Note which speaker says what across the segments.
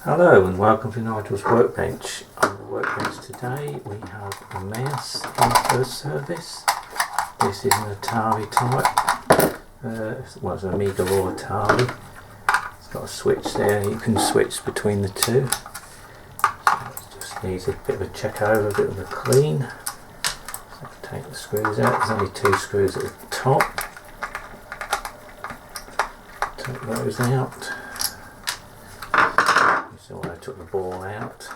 Speaker 1: Hello and welcome to Nigel's Workbench. On the workbench today we have a mouse in first service. This is an Atari type, well, it's an Amiga or Atari. It's got a switch there, you can switch between the two. So it just needs a bit of a check over, a bit of a clean. So take the screws out, there's only two screws at the top. Take those out. So I took the ball out,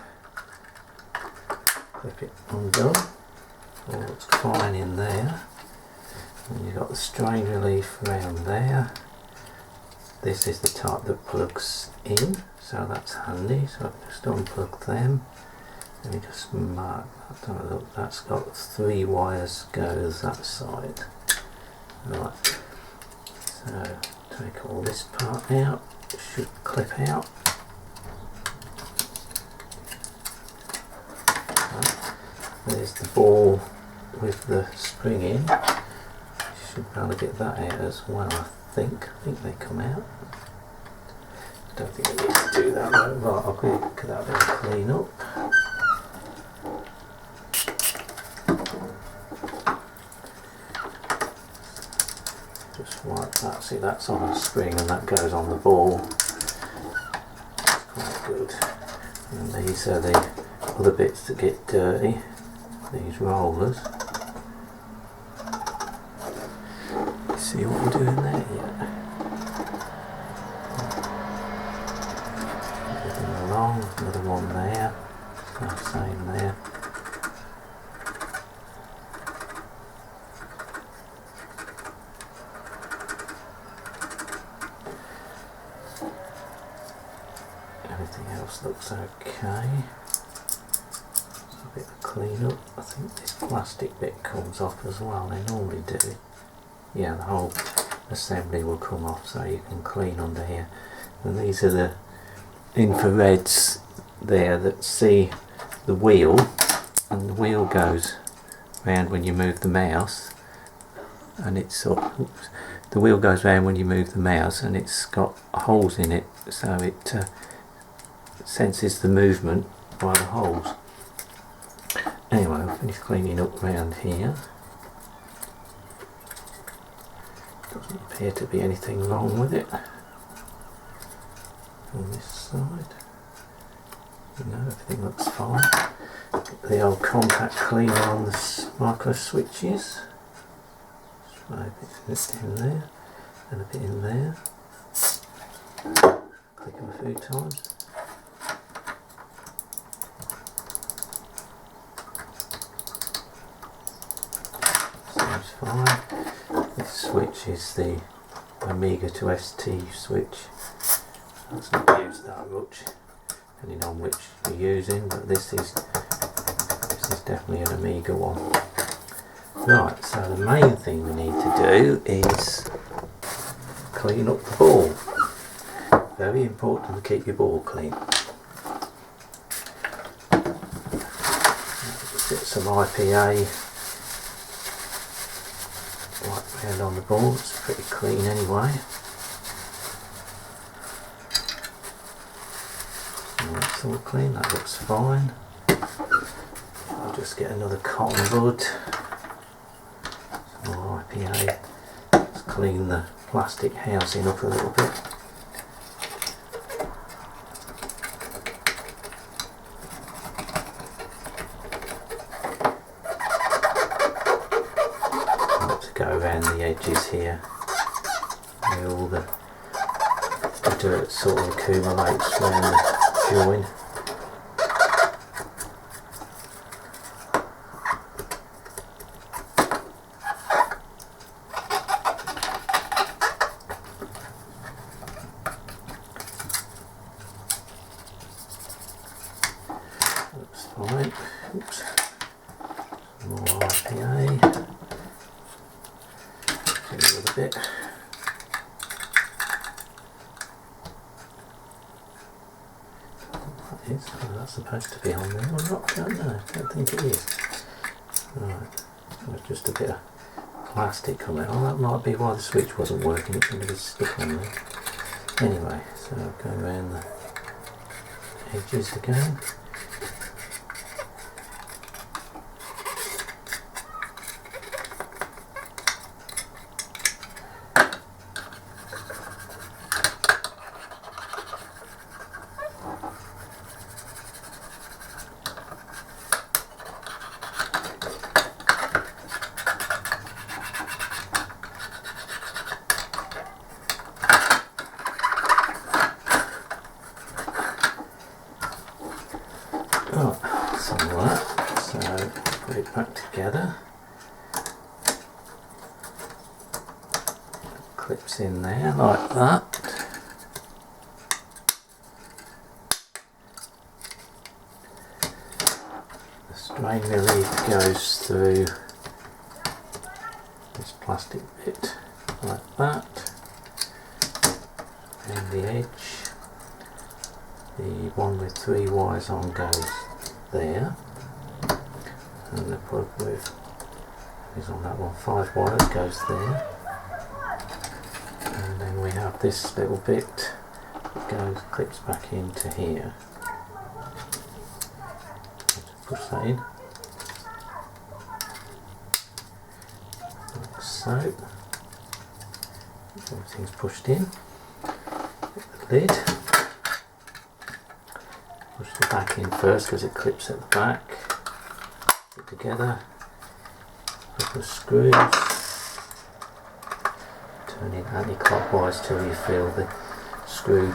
Speaker 1: clip it undone, all looks fine in there, and you've got the strain relief around there. This is the type that plugs in, so that's handy, so I've just unplugged them. Let me just mark that, look, that's got 3 wires goes that side. Right, so take all this part out, it should clip out. There's the ball with the spring in. You should be able to get that out as well, I think. I think they come out. Don't think I need to do that though. Right, I'll give that a bit of clean up. Just wipe that. See, that's on a spring and that goes on the ball. That's quite good. And these are the other bits that get dirty. These rollers. See what we're doing there yet? Everything along, another one there, same there. Everything else looks okay. Bit of clean up. I think this plastic bit comes off as well, they normally do. Yeah, the whole assembly will come off, so you can clean under here. And these are the infrareds there that see the wheel, and the wheel goes round when you move the mouse, and it's the wheel goes round when you move the mouse, and it's got holes in it, so it senses the movement by the holes. Anyway, I'll finish cleaning up around here. Doesn't appear to be anything wrong with it. On this side, no, everything looks fine. The old compact cleaner on the micro switches. Spray a bit in there and a bit in there. Click them a few times. Fine. This switch is the Amiga to ST switch. That's not used that much, depending on which you're using, but this is definitely an Amiga one. Right, so the main thing we need to do is clean up the ball. Very important to keep your ball clean. Just get some IPA around on the ball. It's pretty clean anyway. So that's all clean, that looks fine. I'll just get another cotton bud, some more IPA. Let's clean the plastic housing up a little bit. Go around the edges here where all the dirt sort of accumulates around the join. Looks fine. Oops. Some more IPA. A little bit. That's supposed to be on there or not? I don't know, I don't think it is. Right, so just a bit of plastic coming out. Oh, that might be why the switch wasn't working, it's going to be stuck on there. Anyway, so go around the edges again. Some of that, so put it back together, clips in there like that. The strain relief goes through this plastic bit like that, and the edge, the one with 3 wires on, goes there, and the plug with is on that one, 5 wires goes there, and then we have this little bit that clips back into here. Just push that in like so. Everything's pushed in. The lid. Push the back in first because it clips at the back. Put it together. Put the screws. Turn it anti-clockwise till you feel the screw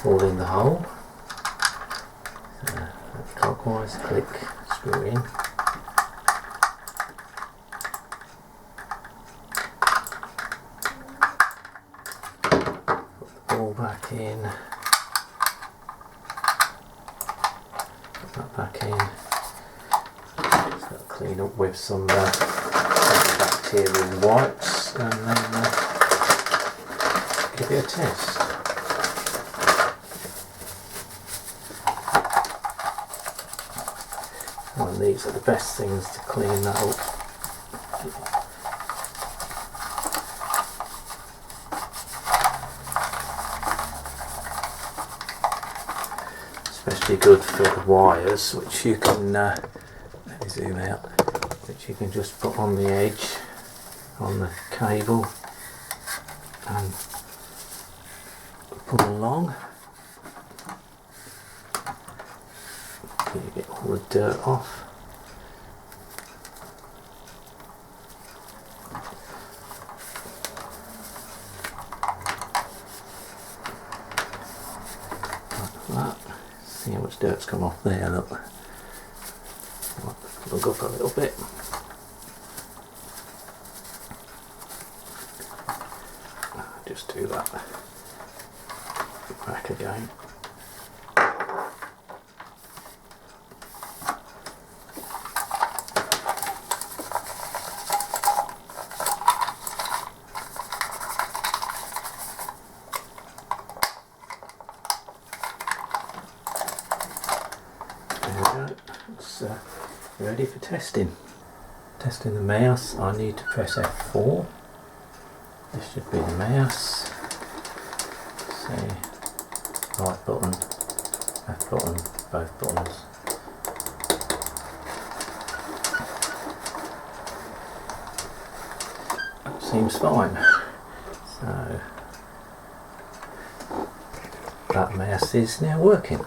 Speaker 1: fall in the hole. Anti-clockwise, click, screw in. Put the ball back in. That back in. Just got to clean up with some bacterial wipes and then give it a test. And these are the best things to clean that up. Especially good for the wires, which you can, let me zoom out, which you can just put on the edge, on the cable, and pull along. You get all the dirt off. See how much dirt's come off there, look. Plug up a little bit. Just do that back again. It's ready for testing. Testing the mouse, I need to press F4. This should be the mouse. See, right button, left button, both buttons. That seems fine. So that mouse is now working.